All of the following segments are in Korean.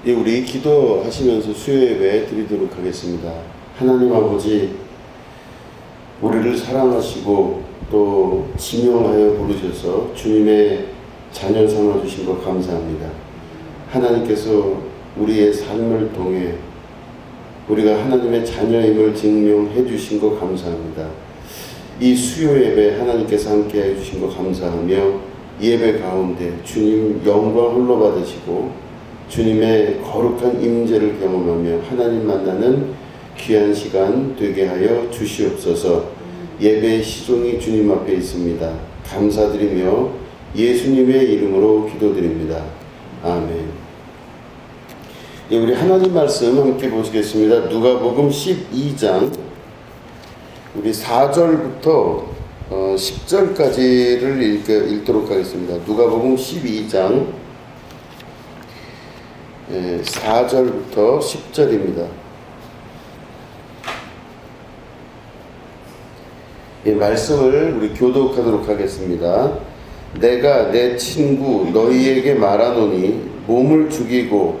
예, 우리 기도하시면서 수요예배 드리도록 하겠습니다. 하나님 아버지, 우리를 사랑하시고 또 지명하여 부르셔서 주님의 자녀 삼아주신 것 감사합니다. 하나님께서 우리의 삶을 통해 우리가 하나님의 자녀임을 증명해 주신 것 감사합니다. 이 수요예배 하나님께서 함께 해주신 것 감사하며 예배 가운데 주님 영광 홀로 받으시고 주님의 거룩한 임재를 경험하며 하나님 만나는 귀한 시간 되게 하여 주시옵소서. 예배의 시종이 주님 앞에 있습니다. 감사드리며 예수님의 이름으로 기도드립니다. 아멘. 예, 우리 하나님 말씀 함께 보시겠습니다. 누가복음 12장 우리 4절부터 10절까지를 읽도록 하겠습니다. 누가복음 12장 4절부터 10절입니다. 이 말씀을 우리 교독하도록 하겠습니다. 내가 내 친구 너희에게 말하노니 몸을 죽이고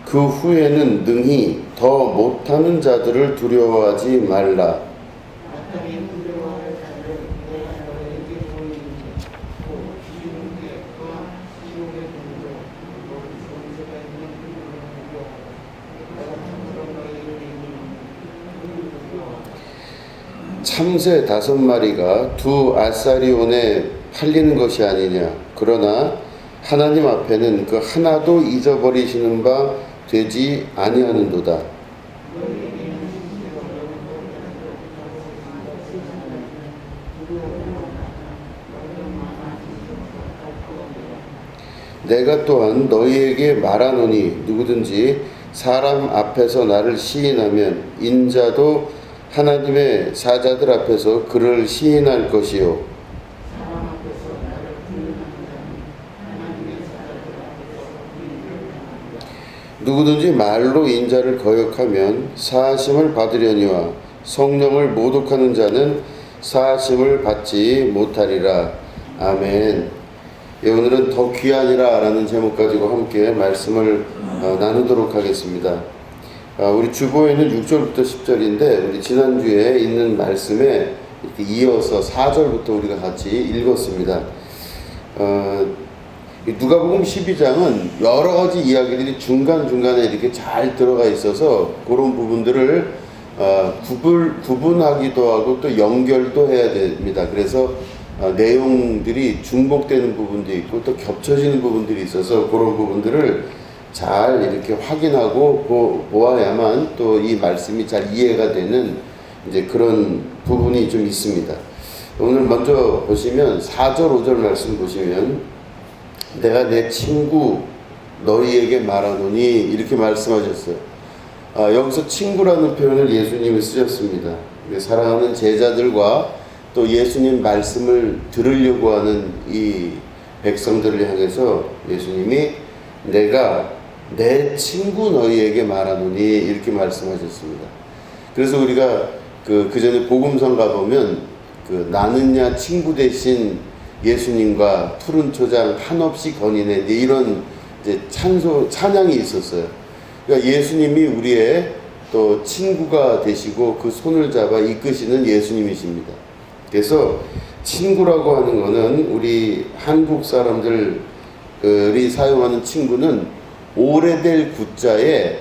그 후에는 능히 더 못하는 자들을 두려워하지 말라. 참새 5마리가 2알사리온에 팔리는 것이 아니냐. 그러나 하나님 앞에는 그 하나도 잊어버리시는 바 되지 아니하는도다. 내가 또한 너희에게 말하노니 누구든지 사람 앞에서 나를 시인하면 인자도 하나님의 사자들 앞에서 그를 시인할 것이요 누구든지 말로 인자를 거역하면 사하심을 받으려니와 성령을 모독하는 자는 사하심을 받지 못하리라. 아멘. 예, 오늘은 더 귀하니라 라는 제목 가지고 함께 말씀을 나누도록 하겠습니다. 우리 주보에는 6절부터 10절인데 우리 지난주에 있는 말씀에 이렇게 이어서 4절부터 우리가 같이 읽었습니다. 누가복음 12장은 여러 가지 이야기들이 중간중간에 이렇게 잘 들어가 있어서 그런 부분들을 구분하기도 하고 또 연결도 해야 됩니다. 그래서 내용들이 중복되는 부분도 있고 또 겹쳐지는 부분들이 있어서 그런 부분들을 잘 이렇게 확인하고 보아야만 또 이 말씀이 잘 이해가 되는 이제 그런 부분이 좀 있습니다. 오늘 먼저 보시면 4절 5절 말씀 보시면 내가 내 친구 너희에게 말하노니 이렇게 말씀하셨어요. 여기서 친구라는 표현을 예수님이 쓰셨습니다. 사랑하는 제자들과 또 예수님 말씀을 들으려고 하는 이 백성들을 향해서 예수님이 내가 내 친구 너희에게 말하노니 이렇게 말씀하셨습니다. 그래서 우리가 그 전에 복음성 가보면 나는야 친구 대신 예수님과 푸른 초장 한없이 거니네 이런 이제 찬양이 있었어요. 그러니까 예수님이 우리의 또 친구가 되시고 그 손을 잡아 이끄시는 예수님이십니다. 그래서 친구라고 하는 거는 우리 한국 사람들이 사용하는 친구는 오래될 구자에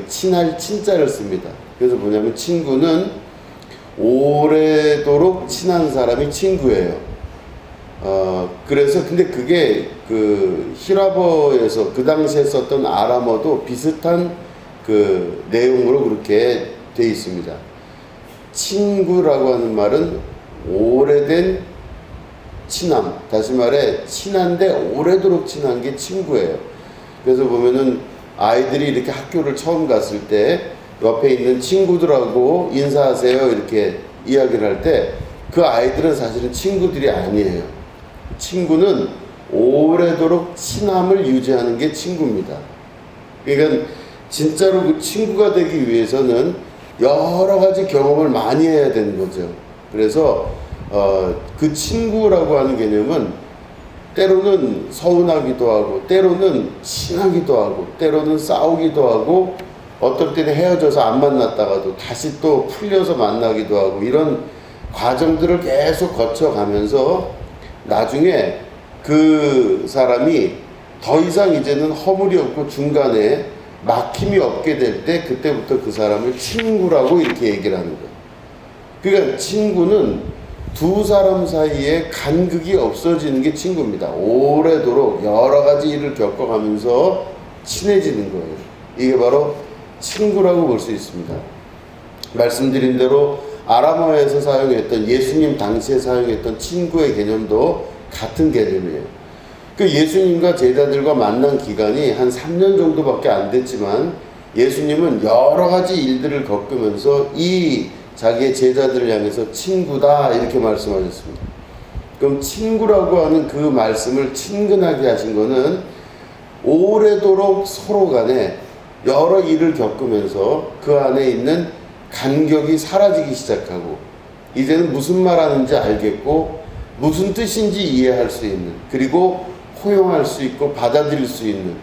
친할 친자를 씁니다. 그래서 뭐냐면 친구는 오래도록 친한 사람이 친구예요. 그래서 근데 그게 히라버에서 그 당시에 썼던 아람어도 비슷한 내용으로 그렇게 돼 있습니다. 친구라고 하는 말은 오래된 친함, 다시 말해 친한데 오래도록 친한 게 친구예요. 그래서 보면은 아이들이 이렇게 학교를 처음 갔을 때 옆에 있는 친구들하고 인사하세요 이렇게 이야기를 할 때 그 아이들은 사실은 친구들이 아니에요. 친구는 오래도록 친함을 유지하는 게 친구입니다. 그러니까 진짜로 그 친구가 되기 위해서는 여러 가지 경험을 많이 해야 되는 거죠. 그래서 그 친구라고 하는 개념은 때로는 서운하기도 하고, 때로는 친하기도 하고, 때로는 싸우기도 하고, 어떨 때는 헤어져서 안 만났다가도 다시 또 풀려서 만나기도 하고, 이런 과정들을 계속 거쳐가면서 나중에 그 사람이 더 이상 이제는 허물이 없고 중간에 막힘이 없게 될 때, 그때부터 그 사람을 친구라고 이렇게 얘기를 하는 거예요. 그러니까 친구는 두 사람 사이에 간극이 없어지는 게 친구입니다. 오래도록 여러 가지 일을 겪어가면서 친해지는 거예요. 이게 바로 친구라고 볼 수 있습니다. 말씀드린 대로 아람어에서 사용했던, 예수님 당시에 사용했던 친구의 개념도 같은 개념이에요. 그 예수님과 제자들과 만난 기간이 한 3년 정도밖에 안 됐지만, 예수님은 여러 가지 일들을 겪으면서 이 자기의 제자들을 향해서 친구다 이렇게 말씀하셨습니다. 그럼 친구라고 하는 그 말씀을 친근하게 하신 거는 오래도록 서로 간에 여러 일을 겪으면서 그 안에 있는 간격이 사라지기 시작하고, 이제는 무슨 말 하는지 알겠고 무슨 뜻인지 이해할 수 있는, 그리고 포용할 수 있고 받아들일 수 있는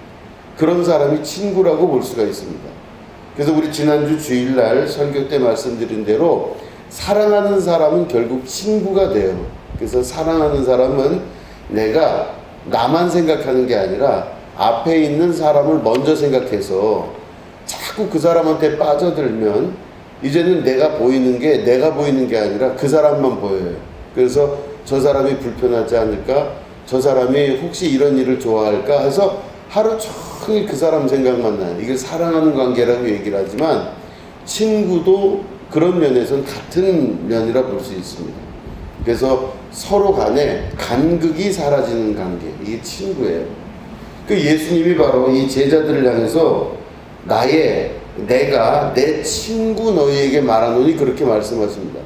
그런 사람이 친구라고 볼 수가 있습니다. 그래서 우리 지난주 주일날 설교 때 말씀드린 대로 사랑하는 사람은 결국 친구가 돼요. 그래서 사랑하는 사람은 내가 나만 생각하는 게 아니라 앞에 있는 사람을 먼저 생각해서 자꾸 그 사람한테 빠져들면 이제는 내가 보이는 게 아니라 그 사람만 보여요. 그래서 저 사람이 불편하지 않을까? 저 사람이 혹시 이런 일을 좋아할까? 해서 하루 종일 그 사람 생각만 나요. 이게 사랑하는 관계라고 얘기를 하지만 친구도 그런 면에서는 같은 면이라 볼 수 있습니다. 그래서 서로 간에 간극이 사라지는 관계, 이게 친구예요. 그 예수님이 바로 이 제자들을 향해서 내가 내 친구 너희에게 말하노니 그렇게 말씀하십니다.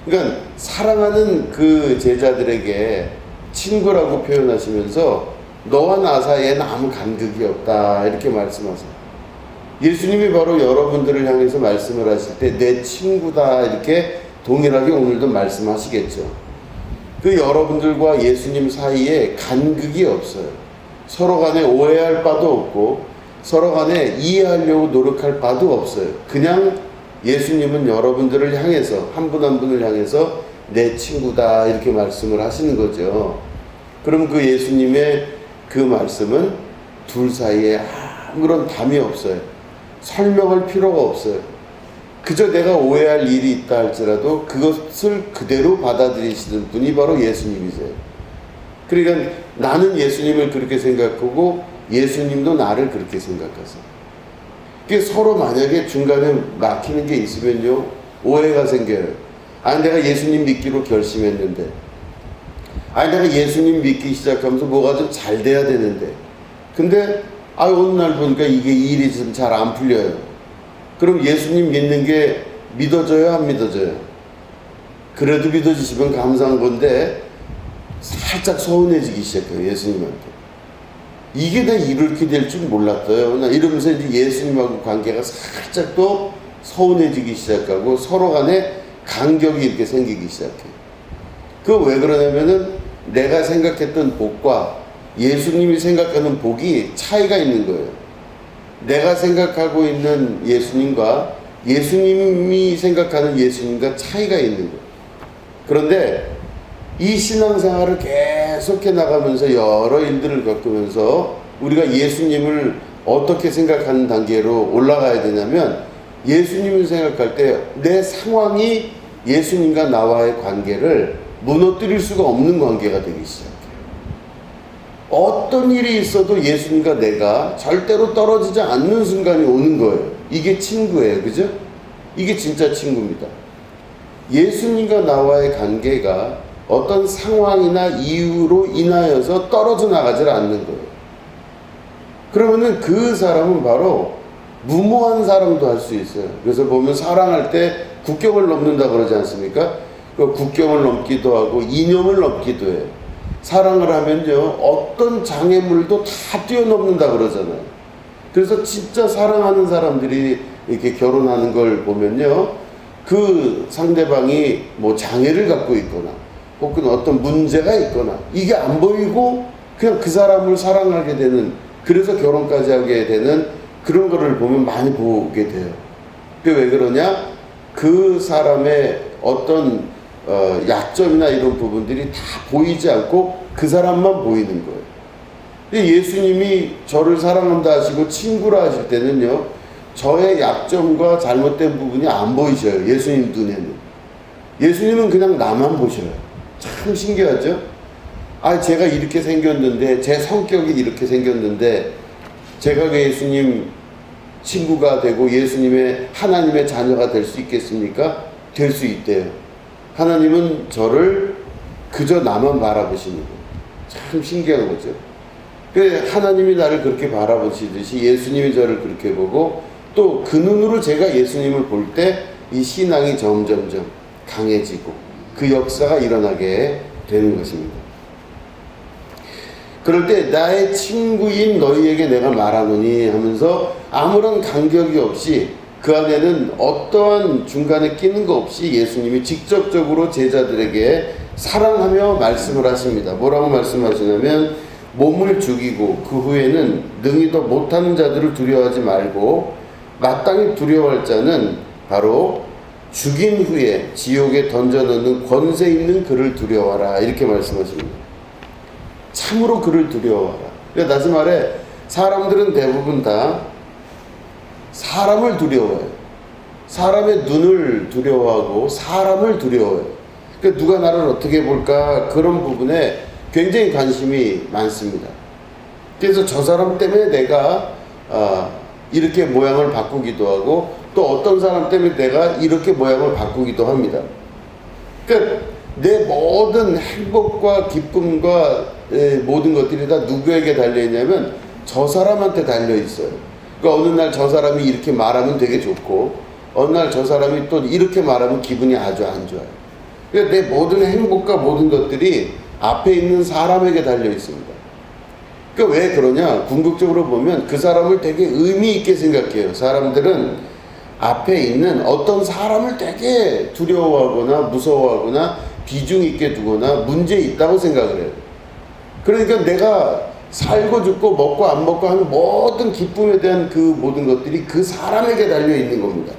그러니까 사랑하는 그 제자들에게 친구라고 표현하시면서 너와 나 사이에는 아무 간극이 없다 이렇게 말씀하세요. 예수님이 바로 여러분들을 향해서 말씀을 하실 때 내 친구다 이렇게 동일하게 오늘도 말씀하시겠죠. 그 여러분들과 예수님 사이에 간극이 없어요. 서로 간에 오해할 바도 없고 서로 간에 이해하려고 노력할 바도 없어요. 그냥 예수님은 여러분들을 향해서 한 분 한 분을 향해서 내 친구다 이렇게 말씀을 하시는 거죠. 그럼 그 예수님의 그 말씀은 둘 사이에 아무런 담이 없어요. 설명할 필요가 없어요. 그저 내가 오해할 일이 있다 할지라도 그것을 그대로 받아들이시는 분이 바로 예수님이세요. 그러니까 나는 예수님을 그렇게 생각하고 예수님도 나를 그렇게 생각하세요. 그게 서로 만약에 중간에 막히는 게 있으면요, 오해가 생겨요. 아니 내가 예수님 믿기로 결심했는데, 아니 내가 예수님 믿기 시작하면서 뭐가 좀 잘 돼야 되는데, 근데 어느 날 보니까 이게 일이 좀 잘 안 풀려요. 그럼 예수님 믿는 게 믿어져요, 안 믿어져요? 그래도 믿어지시면 감사한 건데 살짝 서운해지기 시작해요, 예수님한테. 이게 다 이렇게 될 줄 몰랐어요. 나 이러면서 이제 예수님하고 관계가 살짝 또 서운해지기 시작하고 서로 간에 간격이 이렇게 생기기 시작해요. 그거 왜 그러냐면은 내가 생각했던 복과 예수님이 생각하는 복이 차이가 있는 거예요. 내가 생각하고 있는 예수님과 예수님이 생각하는 예수님과 차이가 있는 거예요. 그런데 이 신앙생활을 계속해 나가면서 여러 일들을 겪으면서 우리가 예수님을 어떻게 생각하는 단계로 올라가야 되냐면, 예수님을 생각할 때 내 상황이 예수님과 나와의 관계를 무너뜨릴 수가 없는 관계가 되기 시작해요. 어떤 일이 있어도 예수님과 내가 절대로 떨어지지 않는 순간이 오는 거예요. 이게 친구예요. 그죠? 이게 진짜 친구입니다. 예수님과 나와의 관계가 어떤 상황이나 이유로 인하여서 떨어져 나가질 않는 거예요. 그러면은 그 사람은 바로 무모한 사랑도 할 수 있어요. 그래서 보면 사랑할 때 국경을 넘는다 그러지 않습니까? 그 국경을 넘기도 하고 이념을 넘기도 해요. 사랑을 하면요, 어떤 장애물도 다 뛰어넘는다 그러잖아요. 그래서 진짜 사랑하는 사람들이 이렇게 결혼하는 걸 보면요, 그 상대방이 뭐 장애를 갖고 있거나 혹은 어떤 문제가 있거나 이게 안 보이고 그냥 그 사람을 사랑하게 되는, 그래서 결혼까지 하게 되는 그런 거를 보면 많이 보게 돼요. 왜 그러냐? 그 사람의 어떤 약점이나 이런 부분들이 다 보이지 않고 그 사람만 보이는 거예요. 예수님이 저를 사랑한다 하시고 친구라 하실 때는요, 저의 약점과 잘못된 부분이 안 보이셔요. 예수님 눈에는. 예수님은 그냥 나만 보셔요. 참 신기하죠? 제가 이렇게 생겼는데, 제 성격이 이렇게 생겼는데, 제가 그 예수님 친구가 되고 예수님의, 하나님의 자녀가 될 수 있겠습니까? 될 수 있대요. 하나님은 저를 그저 나만 바라보시는 거예요. 참 신기한 거죠. 하나님이 나를 그렇게 바라보시듯이 예수님이 저를 그렇게 보고, 또 그 눈으로 제가 예수님을 볼 때 이 신앙이 점점점 강해지고 그 역사가 일어나게 되는 것입니다. 그럴 때 나의 친구인 너희에게 내가 말하노니 하면서 아무런 간격이 없이 그 안에는 어떠한 중간에 끼는 거 없이 예수님이 직접적으로 제자들에게 사랑하며 말씀을 하십니다. 뭐라고 말씀하시냐면, 몸을 죽이고 그 후에는 능히 더 못하는 자들을 두려워하지 말고 마땅히 두려워할 자는 바로 죽인 후에 지옥에 던져넣는 권세 있는 그를 두려워하라, 이렇게 말씀하십니다. 참으로 그를 두려워하라. 그러니까 다시 말해, 사람들은 대부분 다 사람을 두려워해요. 사람의 눈을 두려워하고 사람을 두려워해요. 그러니까 누가 나를 어떻게 볼까, 그런 부분에 굉장히 관심이 많습니다. 그래서 저 사람 때문에 내가 이렇게 모양을 바꾸기도 하고, 또 어떤 사람 때문에 내가 이렇게 모양을 바꾸기도 합니다. 그러니까 내 모든 행복과 기쁨과 모든 것들이 다 누구에게 달려있냐면 저 사람한테 달려있어요. 그러니까 어느 날 저 사람이 이렇게 말하면 되게 좋고, 어느 날 저 사람이 또 이렇게 말하면 기분이 아주 안 좋아요. 그러니까 내 모든 행복과 모든 것들이 앞에 있는 사람에게 달려있습니다. 그러니까 왜 그러냐? 궁극적으로 보면 그 사람을 되게 의미 있게 생각해요. 사람들은 앞에 있는 어떤 사람을 되게 두려워하거나 무서워하거나 비중 있게 두거나 문제 있다고 생각을 해요. 그러니까 내가 살고 죽고 먹고 안 먹고 하는 모든 기쁨에 대한 그 모든 것들이 그 사람에게 달려 있는 겁니다.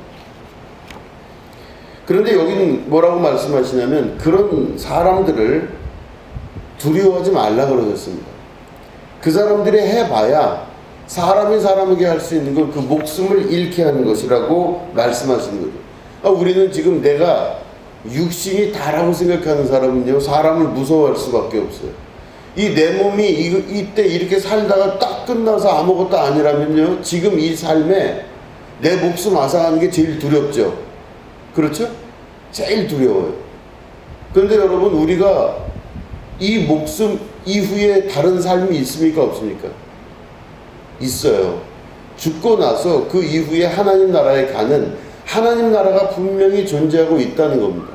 그런데 여기는 뭐라고 말씀하시냐면, 그런 사람들을 두려워하지 말라 그러셨습니다. 그 사람들이 해봐야 사람이 사람에게 할 수 있는 건 그 목숨을 잃게 하는 것이라고 말씀하시는 거죠. 우리는 지금 내가 육신이 다라고 생각하는 사람은요, 사람을 무서워할 수밖에 없어요. 이 내 몸이 이때 이렇게 살다가 딱 끝나서 아무것도 아니라면요, 지금 이 삶에 내 목숨 앗아가는 게 제일 두렵죠. 그렇죠? 제일 두려워요. 그런데 여러분, 우리가 이 목숨 이후에 다른 삶이 있습니까? 없습니까? 있어요. 죽고 나서 그 이후에 하나님 나라에 가는, 하나님 나라가 분명히 존재하고 있다는 겁니다.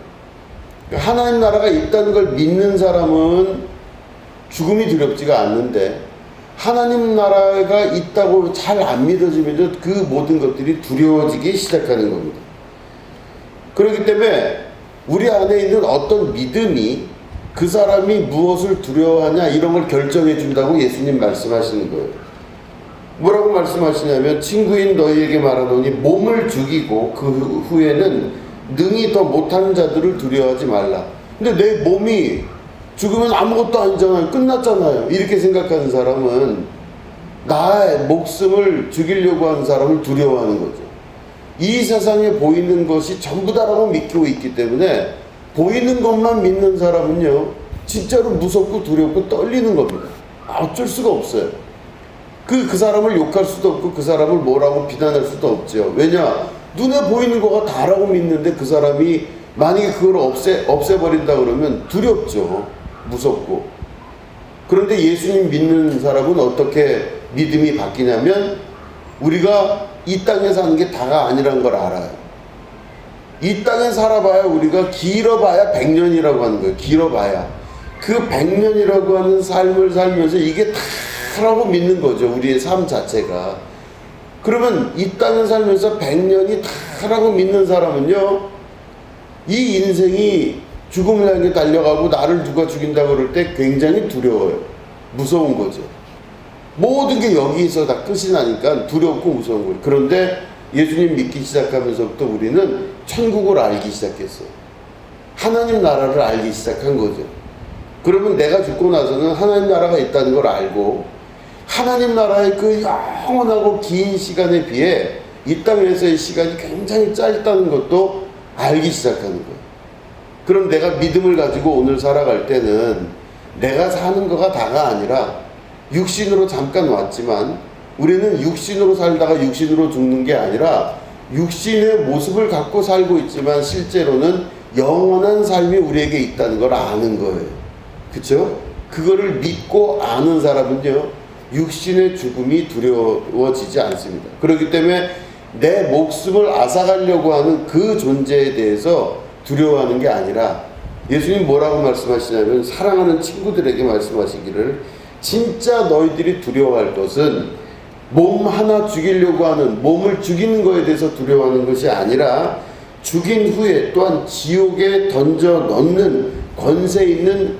하나님 나라가 있다는 걸 믿는 사람은 죽음이 두렵지가 않는데, 하나님 나라가 있다고 잘 안 믿어지면 그 모든 것들이 두려워지기 시작하는 겁니다. 그렇기 때문에 우리 안에 있는 어떤 믿음이 그 사람이 무엇을 두려워하냐, 이런 걸 결정해 준다고 예수님 말씀하시는 거예요. 뭐라고 말씀하시냐면, 친구인 너희에게 말하노니 몸을 죽이고 그 후에는 능히 더 못하는 자들을 두려워하지 말라. 근데 내 몸이 죽으면 아무것도 아니잖아요. 끝났잖아요. 이렇게 생각하는 사람은 나의 목숨을 죽이려고 하는 사람을 두려워하는 거죠. 이 세상에 보이는 것이 전부다라고 믿고 있기 때문에 보이는 것만 믿는 사람은요, 진짜로 무섭고 두렵고 떨리는 겁니다. 어쩔 수가 없어요. 그 사람을 욕할 수도 없고 그 사람을 뭐라고 비난할 수도 없죠. 왜냐? 눈에 보이는 거가 다라고 믿는데 그 사람이 만약에 그걸 없애버린다 그러면 두렵죠. 무섭고. 그런데 예수님 믿는 사람은 어떻게 믿음이 바뀌냐면, 우리가 이 땅에 사는 게 다가 아니란 걸 알아요. 이 땅에 살아봐야, 우리가 길어봐야 100년이라고 하는 거예요. 길어봐야. 그 100년이라고 하는 삶을 살면서 이게 다라고 믿는 거죠. 우리의 삶 자체가. 그러면 이 땅에 살면서 100년이 다라고 믿는 사람은요, 이 인생이 죽음을 향해 달려가고 나를 누가 죽인다고 그럴 때 굉장히 두려워요. 무서운 거죠. 모든 게 여기서 다 끝이 나니까 두렵고 무서운 거예요. 그런데 예수님 믿기 시작하면서부터 우리는 천국을 알기 시작했어요. 하나님 나라를 알기 시작한 거죠. 그러면 내가 죽고 나서는 하나님 나라가 있다는 걸 알고, 하나님 나라의 그 영원하고 긴 시간에 비해 이 땅에서의 시간이 굉장히 짧다는 것도 알기 시작하는 거예요. 그럼 내가 믿음을 가지고 오늘 살아갈 때는 내가 사는 거가 다가 아니라, 육신으로 잠깐 왔지만 우리는 육신으로 살다가 육신으로 죽는 게 아니라 육신의 모습을 갖고 살고 있지만 실제로는 영원한 삶이 우리에게 있다는 걸 아는 거예요. 그쵸? 그거를 믿고 아는 사람은요, 육신의 죽음이 두려워지지 않습니다. 그렇기 때문에 내 목숨을 앗아가려고 하는 그 존재에 대해서 두려워하는 게 아니라, 예수님 뭐라고 말씀하시냐면 사랑하는 친구들에게 말씀하시기를, 진짜 너희들이 두려워할 것은 몸 하나 죽이려고 하는, 몸을 죽이는 거에 대해서 두려워하는 것이 아니라 죽인 후에 또한 지옥에 던져 넣는 권세 있는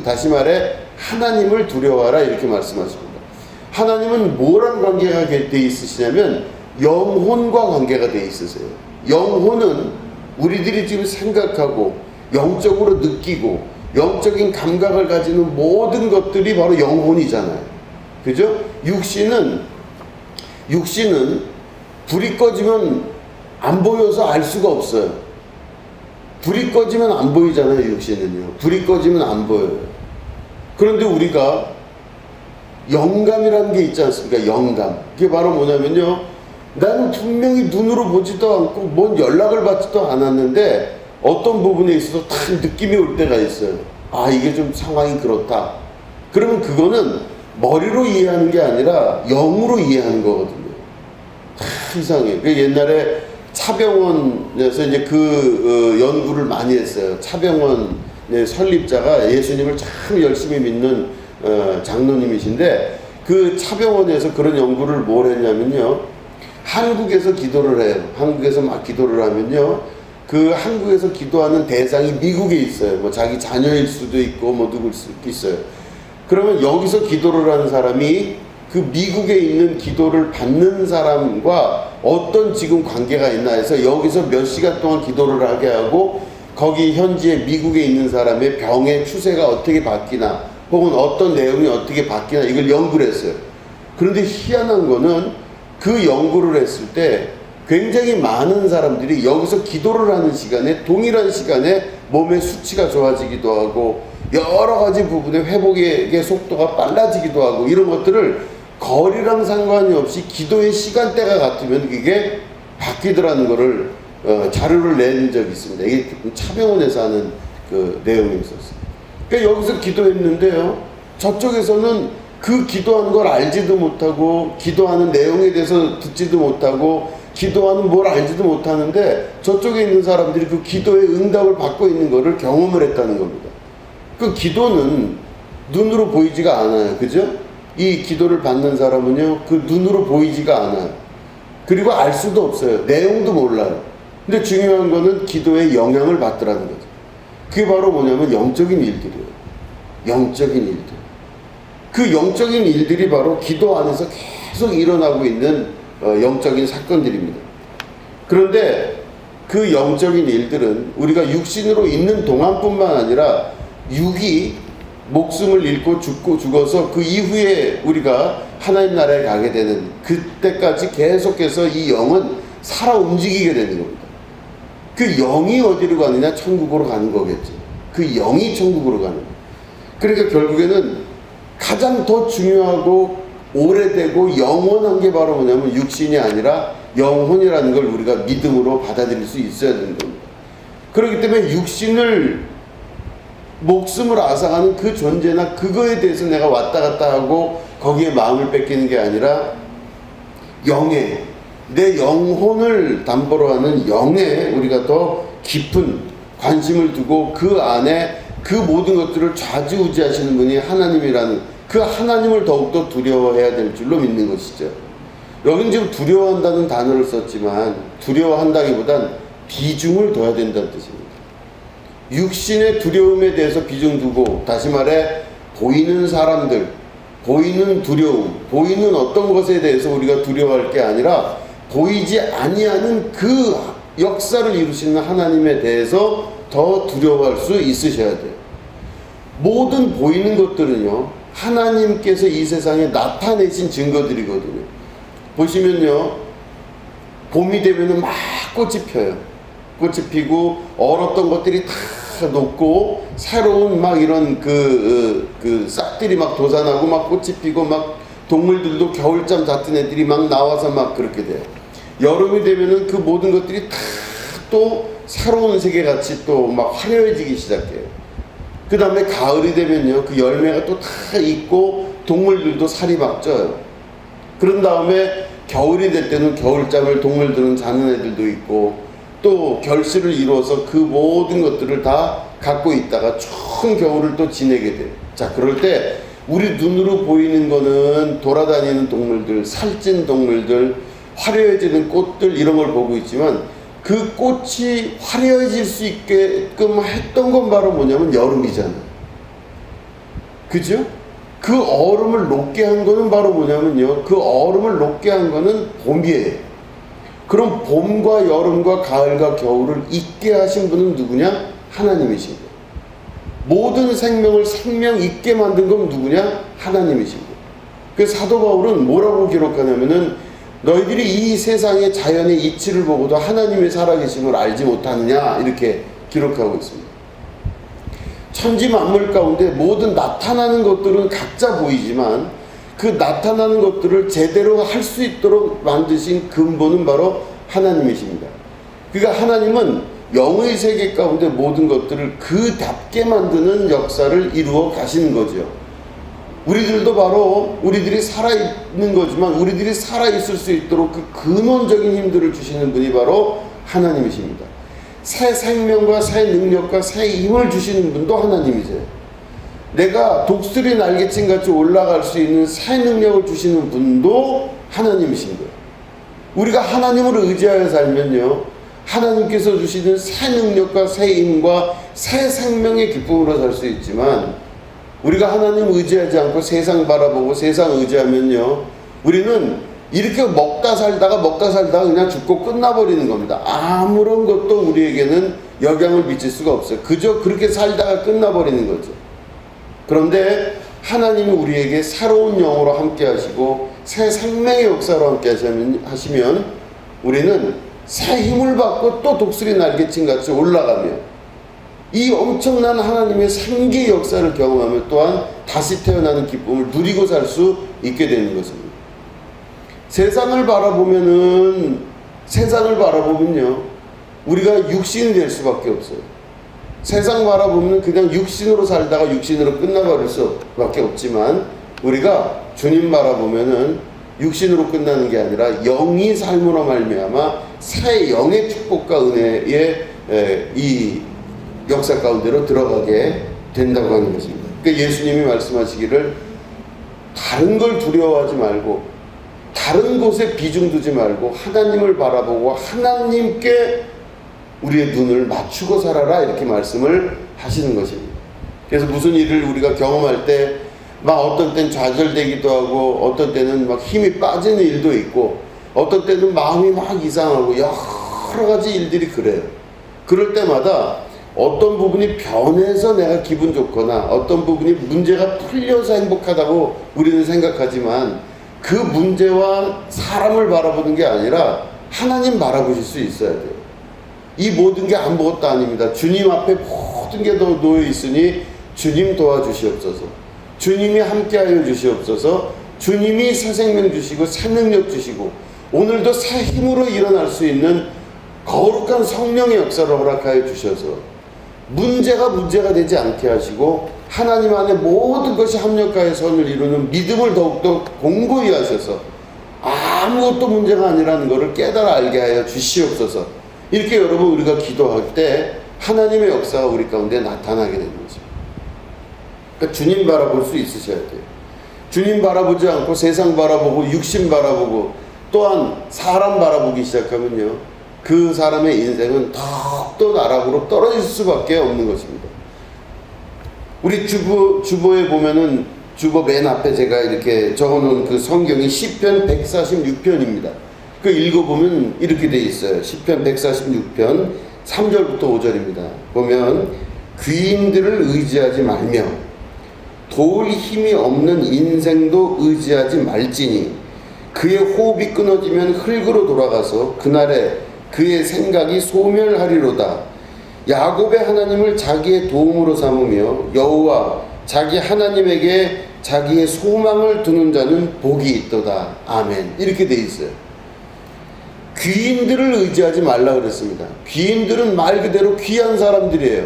다시 말해 하나님을 두려워하라, 이렇게 말씀하십니다. 하나님은 뭐랑 관계가 돼 있으시냐면 영혼과 관계가 돼 있으세요. 영혼은 우리들이 지금 생각하고 영적으로 느끼고 영적인 감각을 가지는 모든 것들이 바로 영혼이잖아요. 그죠? 육신은 불이 꺼지면 안 보여서 알 수가 없어요. 불이 꺼지면 안 보이잖아요. 육신은요. 불이 꺼지면 안 보여요. 그런데 우리가 영감이라는 게 있지 않습니까? 영감. 그게 바로 뭐냐면요, 나는 분명히 눈으로 보지도 않고 뭔 연락을 받지도 않았는데 어떤 부분에 있어서 딱 느낌이 올 때가 있어요. 아, 이게 좀 상황이 그렇다. 그러면 그거는 머리로 이해하는 게 아니라 영으로 이해하는 거거든요. 이상해. 그 옛날에 차병원에서 이제 연구를 많이 했어요. 차병원의 설립자가 예수님을 참 열심히 믿는 장로님이신데, 그 차병원에서 그런 연구를 뭘 했냐면요, 한국에서 기도를 해요. 한국에서 막 기도를 하면요, 그 한국에서 기도하는 대상이 미국에 있어요. 뭐 자기 자녀일 수도 있고 뭐 누구일 수도 있어요. 그러면 여기서 기도를 하는 사람이 그 미국에 있는 기도를 받는 사람과 어떤 지금 관계가 있나 해서 여기서 몇 시간 동안 기도를 하게 하고, 거기 현지에 미국에 있는 사람의 병의 추세가 어떻게 바뀌나 혹은 어떤 내용이 어떻게 바뀌나 이걸 연구를 했어요. 그런데 희한한 거는 그 연구를 했을 때 굉장히 많은 사람들이 여기서 기도를 하는 시간에, 동일한 시간에 몸의 수치가 좋아지기도 하고 여러 가지 부분의 회복의 속도가 빨라지기도 하고, 이런 것들을 거리랑 상관이 없이 기도의 시간대가 같으면 그게 바뀌더라는 거를 자료를 낸 적이 있습니다. 이게 차병원에서 하는 그 내용이 있었어요. 그러니까 여기서 기도했는데요, 저쪽에서는 그 기도하는 걸 알지도 못하고 기도하는 내용에 대해서 듣지도 못하고 기도하는 뭘 알지도 못하는데, 저쪽에 있는 사람들이 그 기도의 응답을 받고 있는 거를 경험을 했다는 겁니다. 그 기도는 눈으로 보이지가 않아요. 그죠? 이 기도를 받는 사람은요, 그 눈으로 보이지가 않아요. 그리고 알 수도 없어요. 내용도 몰라요. 근데 중요한 거는 기도의 영향을 받더라는 거죠. 그게 바로 뭐냐면 영적인 일들이에요. 영적인 일들. 그 영적인 일들이 바로 기도 안에서 계속 일어나고 있는 영적인 사건들입니다. 그런데 그 영적인 일들은 우리가 육신으로 있는 동안뿐만 아니라 육이 목숨을 잃고 죽어서 그 이후에 우리가 하나님 나라에 가게 되는 그때까지 계속해서 이 영은 살아 움직이게 되는 겁니다. 그 영이 어디로 가느냐? 천국으로 가는 거겠죠. 그 영이 천국으로 가는 거예요. 그러니까 결국에는 가장 더 중요하고 오래되고 영원한 게 바로 뭐냐면 육신이 아니라 영혼이라는 걸 우리가 믿음으로 받아들일 수 있어야 되는 겁니다. 그렇기 때문에 육신을, 목숨을 앗아가는 그 존재나 그거에 대해서 내가 왔다 갔다 하고 거기에 마음을 뺏기는 게 아니라 영에, 내 영혼을 담보로 하는 영에 우리가 더 깊은 관심을 두고 그 안에 그 모든 것들을 좌지우지하시는 분이 하나님이라는, 그 하나님을 더욱더 두려워해야 될 줄로 믿는 것이죠. 여긴 지금 두려워한다는 단어를 썼지만 두려워한다기보단 비중을 둬야 된다는 뜻입니다. 육신의 두려움에 대해서 비중 두고, 다시 말해 보이는 사람들, 보이는 두려움, 보이는 어떤 것에 대해서 우리가 두려워할 게 아니라 보이지 아니하는 그 역사를 이루시는 하나님에 대해서 더 두려워할 수 있으셔야 돼요. 모든 보이는 것들은요, 하나님께서 이 세상에 나타내신 증거들이거든요. 보시면요, 봄이 되면은 막 꽃이 펴요. 꽃이 피고 얼었던 것들이 다 녹고 새로운 막 이런 그 싹들이 막 돋아나고 막 꽃이 피고 막 동물들도 겨울잠 잤던 애들이 막 나와서 막 그렇게 돼요. 여름이 되면은 그 모든 것들이 다 또 새로운 세계같이 또 막 화려해지기 시작해요. 그 다음에 가을이 되면요, 그 열매가 또 다 있고 동물들도 살이 막 쪄요. 그런 다음에 겨울이 될 때는 겨울잠을 동물들은 자는 애들도 있고 또 결실을 이루어서 그 모든 것들을 다 갖고 있다가 추운 겨울을 또 지내게 돼요. 자, 그럴 때 우리 눈으로 보이는 거는 돌아다니는 동물들, 살찐 동물들, 화려해지는 꽃들 이런 걸 보고 있지만 그 꽃이 화려해질 수 있게끔 했던 건 바로 뭐냐면 여름이잖아요. 그죠? 그 얼음을 녹게 한 거는 바로 뭐냐면요, 그 얼음을 녹게 한 거는 봄이에요. 그럼 봄과 여름과 가을과 겨울을 있게 하신 분은 누구냐? 하나님이신 거예요. 모든 생명을 생명 있게 만든 건 누구냐? 하나님이신 거예요. 그래서 사도 바울은 뭐라고 기록하냐면은 너희들이 이 세상의 자연의 이치를 보고도 하나님의 살아계심을 알지 못하느냐, 이렇게 기록하고 있습니다. 천지 만물 가운데 모든 나타나는 것들은 각자 보이지만 그 나타나는 것들을 제대로 할 수 있도록 만드신 근본은 바로 하나님이십니다. 그러니까 하나님은 영의 세계 가운데 모든 것들을 그답게 만드는 역사를 이루어 가시는 거죠. 우리들도 바로 우리들이 살아있는 거지만 우리들이 살아있을 수 있도록 그 근원적인 힘들을 주시는 분이 바로 하나님이십니다. 새 생명과 새 능력과 새 힘을 주시는 분도 하나님이세요. 내가 독수리 날개친 같이 올라갈 수 있는 새 능력을 주시는 분도 하나님이신 거예요. 우리가 하나님을 의지하여 살면요, 하나님께서 주시는 새 능력과 새 힘과 새 생명의 기쁨으로 살 수 있지만 우리가 하나님 의지하지 않고 세상 바라보고 세상 의지하면요, 우리는 이렇게 먹다 살다가 그냥 죽고 끝나버리는 겁니다. 아무런 것도 우리에게는 영향을 미칠 수가 없어요. 그저 그렇게 살다가 끝나버리는 거죠. 그런데 하나님이 우리에게 새로운 영으로 함께 하시고 새 생명의 역사로 함께 하시면 우리는 새 힘을 받고 또 독수리 날개친 같이 올라가며 이 엄청난 하나님의 생기 역사를 경험하며 또한 다시 태어나는 기쁨을 누리고 살 수 있게 되는 것입니다. 세상을 바라보면요, 우리가 육신이 될 수밖에 없어요. 세상 바라보면 그냥 육신으로 살다가 육신으로 끝나버릴 수밖에 없지만 우리가 주님 바라보면은 육신으로 끝나는 게 아니라 영이 삶으로 말미암아 새 영의 축복과 은혜의 이 역사 가운데로 들어가게 된다고 하는 것입니다. 그러니까 예수님이 말씀하시기를 다른 걸 두려워하지 말고 다른 곳에 비중 두지 말고 하나님을 바라보고 하나님께 우리의 눈을 맞추고 살아라, 이렇게 말씀을 하시는 것입니다. 그래서 무슨 일을 우리가 경험할 때 막 어떤 때는 좌절되기도 하고 어떤 때는 막 힘이 빠지는 일도 있고 어떤 때는 마음이 막 이상하고 여러 가지 일들이 그래요. 그럴 때마다 어떤 부분이 변해서 내가 기분 좋거나 어떤 부분이 문제가 풀려서 행복하다고 우리는 생각하지만 그 문제와 사람을 바라보는 게 아니라 하나님 바라보실 수 있어야 돼요. 이 모든 게 아무것도 아닙니다. 주님 앞에 모든 게 놓여 있으니 주님 도와주시옵소서. 주님이 함께하여 주시옵소서. 주님이 새 생명 주시고 새 능력 주시고 오늘도 새 힘으로 일어날 수 있는 거룩한 성령의 역사를 허락하여 주셔서 문제가 되지 않게 하시고 하나님 안에 모든 것이 합력하여 선을 이루는 믿음을 더욱더 공고히 하셔서 아무것도 문제가 아니라는 것을 깨달아 알게 하여 주시옵소서. 이렇게 여러분 우리가 기도할 때 하나님의 역사가 우리 가운데 나타나게 되는 것입니다. 그러니까 주님 바라볼 수 있으셔야 돼요. 주님 바라보지 않고 세상 바라보고 육신 바라보고 또한 사람 바라보기 시작하면요, 그 사람의 인생은 더욱더 나락으로 떨어질 수밖에 없는 것입니다. 우리 주보에 보면은 주보 맨 앞에 제가 이렇게 적어놓은 그 성경이 시편 146편입니다. 그 읽어보면 이렇게 돼 있어요. 시편 146편 3절부터 5절입니다. 보면 귀인들을 의지하지 말며 도울 힘이 없는 인생도 의지하지 말지니 그의 호흡이 끊어지면 흙으로 돌아가서 그날에 그의 생각이 소멸하리로다. 야곱의 하나님을 자기의 도움으로 삼으며 여호와 자기 하나님에게 자기의 소망을 두는 자는 복이 있도다. 아멘. 이렇게 돼 있어요. 귀인들을 의지하지 말라 그랬습니다. 귀인들은 말 그대로 귀한 사람들이에요.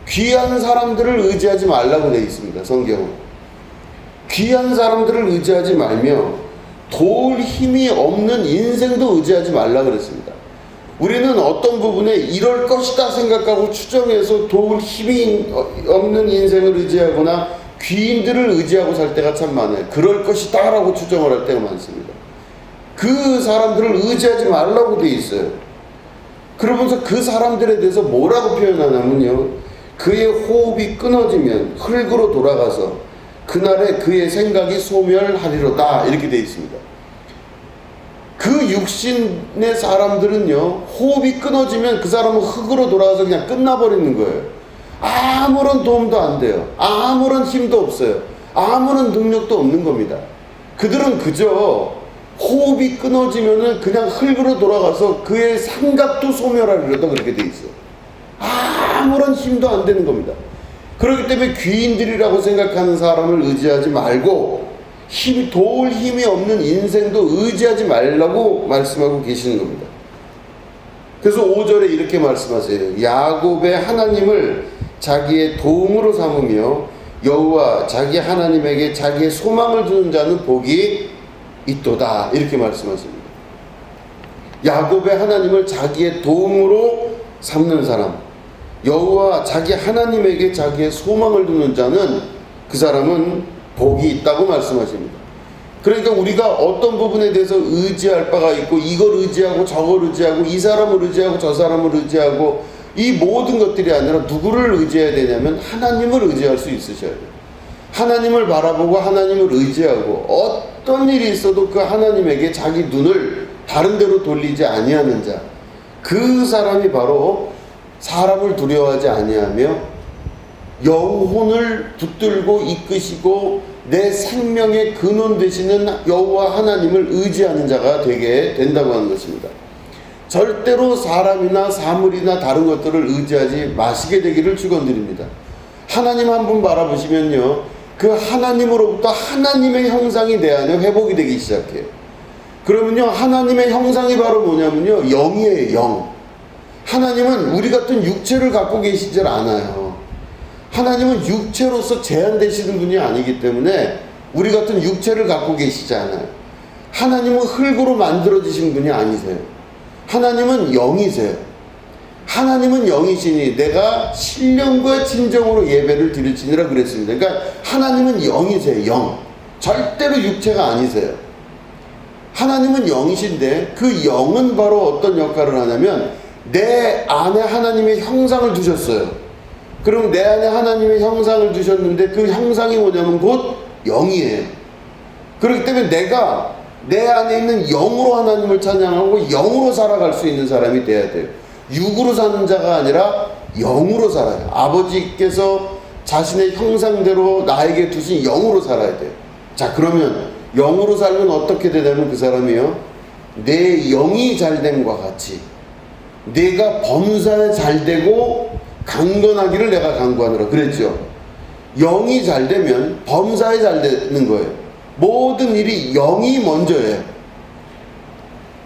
귀한 사람들을 의지하지 말라고 돼 있습니다. 성경은. 귀한 사람들을 의지하지 말며 도울 힘이 없는 인생도 의지하지 말라 그랬습니다. 우리는 어떤 부분에 이럴 것이다 생각하고 추정해서 도울 힘이 없는 인생을 의지하거나 귀인들을 의지하고 살 때가 참 많아요. 그럴 것이다 라고 추정을 할 때가 많습니다. 그 사람들을 의지하지 말라고 돼 있어요. 그러면서 그 사람들에 대해서 뭐라고 표현하냐면요, 그의 호흡이 끊어지면 흙으로 돌아가서 그날에 그의 생각이 소멸하리로다. 이렇게 돼 있습니다. 그 육신의 사람들은요, 호흡이 끊어지면 그 사람은 흙으로 돌아가서 그냥 끝나버리는 거예요. 아무런 도움도 안 돼요. 아무런 힘도 없어요. 아무런 능력도 없는 겁니다. 그들은 그저 호흡이 끊어지면은 그냥 흙으로 돌아가서 그의 생각도 소멸하리로다. 그렇게 돼 있어요. 아무런 힘도 안 되는 겁니다. 그렇기 때문에 귀인들이라고 생각하는 사람을 의지하지 말고 도울 힘이 없는 인생도 의지하지 말라고 말씀하고 계시는 겁니다. 그래서 5절에 이렇게 말씀하세요. 야곱의 하나님을 자기의 도움으로 삼으며 여호와 자기 하나님에게 자기의 소망을 두는 자는 복이 있도다. 이렇게 말씀하십니다. 야곱의 하나님을 자기의 도움으로 삼는 사람, 여호와 자기 하나님에게 자기의 소망을 두는 자는 그 사람은 복이 있다고 말씀하십니다. 그러니까 우리가 어떤 부분에 대해서 의지할 바가 있고 이걸 의지하고 저걸 의지하고 이 사람을 의지하고 저 사람을 의지하고 이 모든 것들이 아니라 누구를 의지해야 되냐면 하나님을 의지할 수 있으셔야 돼요. 하나님을 바라보고 하나님을 의지하고 어떤 일이 있어도 그 하나님에게 자기 눈을 다른 데로 돌리지 아니하는 자, 그 사람이 바로 사람을 두려워하지 아니하며 영혼을 붙들고 이끄시고 내 생명의 근원 되시는 여호와 하나님을 의지하는 자가 되게 된다고 하는 것입니다. 절대로 사람이나 사물이나 다른 것들을 의지하지 마시게 되기를 축원드립니다. 하나님 한 분 바라보시면요, 그 하나님으로부터 하나님의 형상이 내 안에 회복이 되기 시작해요. 그러면요, 하나님의 형상이 바로 뭐냐면요, 영이에요. 영. 하나님은 우리 같은 육체를 갖고 계시질 않아요. 하나님은 육체로서 제한되시는 분이 아니기 때문에 우리 같은 육체를 갖고 계시지 않아요. 하나님은 흙으로 만들어지신 분이 아니세요. 하나님은 영이세요. 하나님은 영이시니 내가 신령과 진정으로 예배를 드릴지니라 그랬습니다. 그러니까 하나님은 영이세요. 영. 절대로 육체가 아니세요. 하나님은 영이신데 그 영은 바로 어떤 역할을 하냐면 내 안에 하나님의 형상을 두셨어요. 그럼 내 안에 하나님의 형상을 두셨는데 그 형상이 뭐냐면 곧 영이에요. 그렇기 때문에 내가 내 안에 있는 영으로 하나님을 찬양하고 영으로 살아갈 수 있는 사람이 돼야 돼요. 육으로 사는 자가 아니라 영으로 살아요. 아버지께서 자신의 형상대로 나에게 두신 영으로 살아야 돼요. 자, 그러면 영으로 살면 어떻게 되냐면 그 사람이요, 내 영이 잘됨과 같이 내가 범사에 잘되고 강건하기를 내가 강구하노라 그랬죠. 영이 잘되면 범사에 잘되는 거예요. 모든 일이 영이 먼저예요.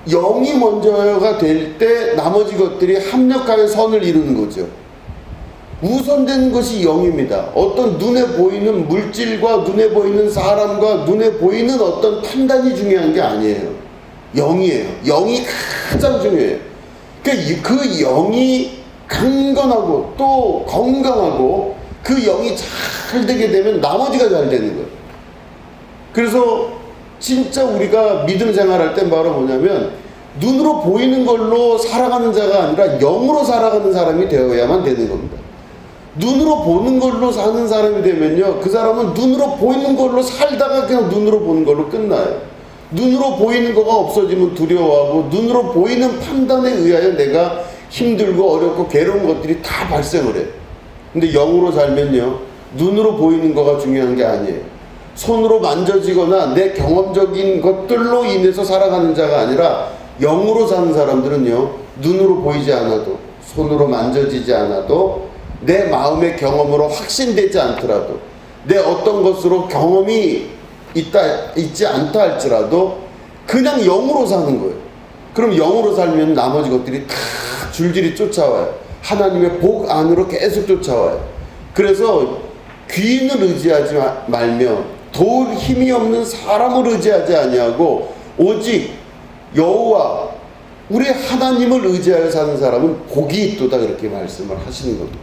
영이 먼저가 될 때 나머지 것들이 합력하여 선을 이루는 거죠. 우선되는 것이 영입니다. 어떤 눈에 보이는 물질과 눈에 보이는 사람과 눈에 보이는 어떤 판단이 중요한 게 아니에요. 영이에요. 영이 가장 중요해요. 그 영이 강건하고 또 건강하고 그 영이 잘 되게 되면 나머지가 잘 되는 거예요. 그래서 진짜 우리가 믿음 생활할 땐 바로 뭐냐면 눈으로 보이는 걸로 살아가는 자가 아니라 영으로 살아가는 사람이 되어야만 되는 겁니다. 눈으로 보는 걸로 사는 사람이 되면요, 그 사람은 눈으로 보이는 걸로 살다가 그냥 눈으로 보는 걸로 끝나요. 눈으로 보이는 거가 없어지면 두려워하고, 눈으로 보이는 판단에 의하여 내가 힘들고 어렵고 괴로운 것들이 다 발생을 해요. 근데 영으로 살면요, 눈으로 보이는 거가 중요한 게 아니에요. 손으로 만져지거나 내 경험적인 것들로 인해서 살아가는 자가 아니라, 영으로 사는 사람들은요, 눈으로 보이지 않아도, 손으로 만져지지 않아도, 내 마음의 경험으로 확신되지 않더라도, 내 어떤 것으로 경험이 있지 않다 할지라도 그냥 영으로 사는 거예요. 그럼 영으로 살면 나머지 것들이 다 줄줄이 쫓아와요. 하나님의 복 안으로 계속 쫓아와요. 그래서 귀인을 의지하지 말며 도울 힘이 없는 사람을 의지하지 아니하고 오직 여호와 우리 하나님을 의지하여 사는 사람은 복이 있도다, 그렇게 말씀을 하시는 겁니다.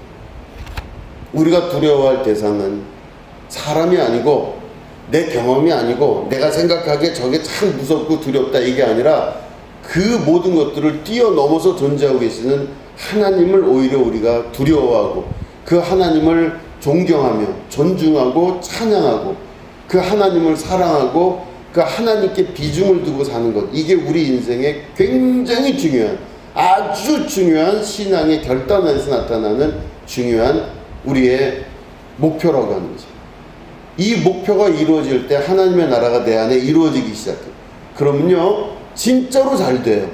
우리가 두려워할 대상은 사람이 아니고 내 경험이 아니고 내가 생각하기에 저게 참 무섭고 두렵다, 이게 아니라 그 모든 것들을 뛰어넘어서 존재하고 계시는 하나님을 오히려 우리가 두려워하고, 그 하나님을 존경하며 존중하고 찬양하고, 그 하나님을 사랑하고 그 하나님께 비중을 두고 사는 것, 이게 우리 인생에 굉장히 중요한, 아주 중요한 신앙의 결단에서 나타나는 중요한 우리의 목표라고 하는 거죠. 이 목표가 이루어질 때 하나님의 나라가 내 안에 이루어지기 시작해요. 그러면요, 진짜로 잘 돼요.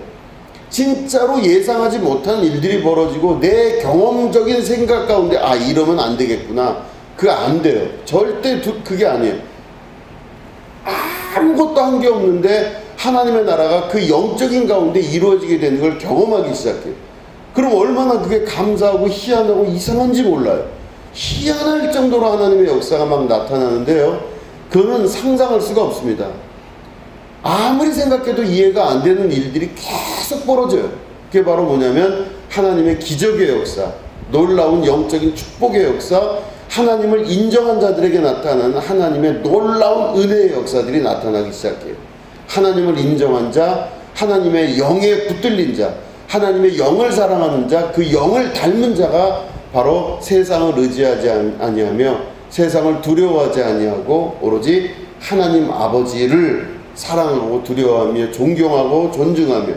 진짜로 예상하지 못한 일들이 벌어지고 내 경험적인 생각 가운데 이러면 안 되겠구나, 그거 안 돼요. 절대 그게 아니에요. 아무것도 한 게 없는데 하나님의 나라가 그 영적인 가운데 이루어지게 되는 걸 경험하기 시작해요. 그럼 얼마나 그게 감사하고 희한하고 이상한지 몰라요. 희한할 정도로 하나님의 역사가 막 나타나는데요, 그거는 상상할 수가 없습니다. 아무리 생각해도 이해가 안 되는 일들이 계속 벌어져요. 그게 바로 뭐냐면 하나님의 기적의 역사, 놀라운 영적인 축복의 역사, 하나님을 인정한 자들에게 나타나는 하나님의 놀라운 은혜의 역사들이 나타나기 시작해요. 하나님을 인정한 자, 하나님의 영에 붙들린 자, 하나님의 영을 사랑하는 자, 그 영을 닮은 자가 바로 세상을 의지하지 아니하며 세상을 두려워하지 아니하고 오로지 하나님 아버지를 사랑하고 두려워하며 존경하고 존중하며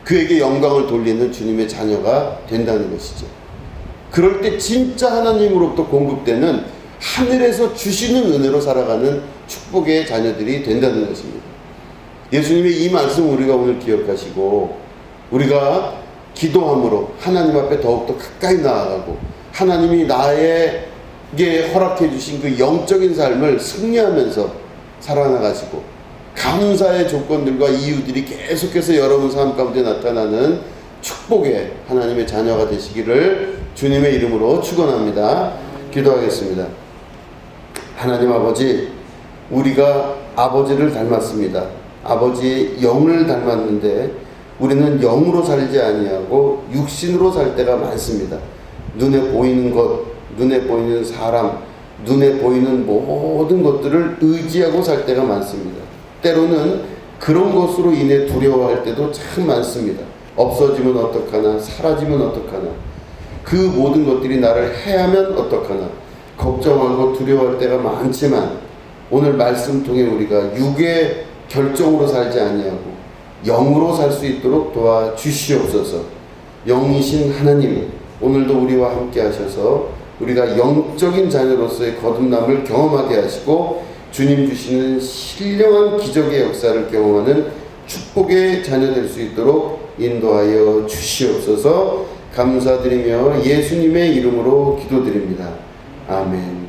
그에게 영광을 돌리는 주님의 자녀가 된다는 것이죠. 그럴 때 진짜 하나님으로부터 공급되는 하늘에서 주시는 은혜로 살아가는 축복의 자녀들이 된다는 것입니다. 예수님의 이 말씀 우리가 오늘 기억하시고, 우리가 기도함으로 하나님 앞에 더욱더 가까이 나아가고 하나님이 나에게 허락해 주신 그 영적인 삶을 승리하면서 살아나가시고, 감사의 조건들과 이유들이 계속해서 여러분 삶 가운데 나타나는 축복의 하나님의 자녀가 되시기를 주님의 이름으로 축원합니다. 기도하겠습니다. 하나님 아버지, 우리가 아버지를 닮았습니다. 아버지의 영을 닮았는데 우리는 영으로 살지 아니하고 육신으로 살 때가 많습니다. 눈에 보이는 것, 눈에 보이는 사람, 눈에 보이는 모든 것들을 의지하고 살 때가 많습니다. 때로는 그런 것으로 인해 두려워할 때도 참 많습니다. 없어지면 어떡하나, 사라지면 어떡하나, 그 모든 것들이 나를 해하면 어떡하나 걱정하고 두려워할 때가 많지만, 오늘 말씀 통해 우리가 육의 결정으로 살지 아니하고 영으로 살 수 있도록 도와주시옵소서. 영이신 하나님, 오늘도 우리와 함께 하셔서 우리가 영적인 자녀로서의 거듭남을 경험하게 하시고 주님 주시는 신령한 기적의 역사를 경험하는 축복의 자녀 될 수 있도록 인도하여 주시옵소서. 감사드리며 예수님의 이름으로 기도드립니다. 아멘.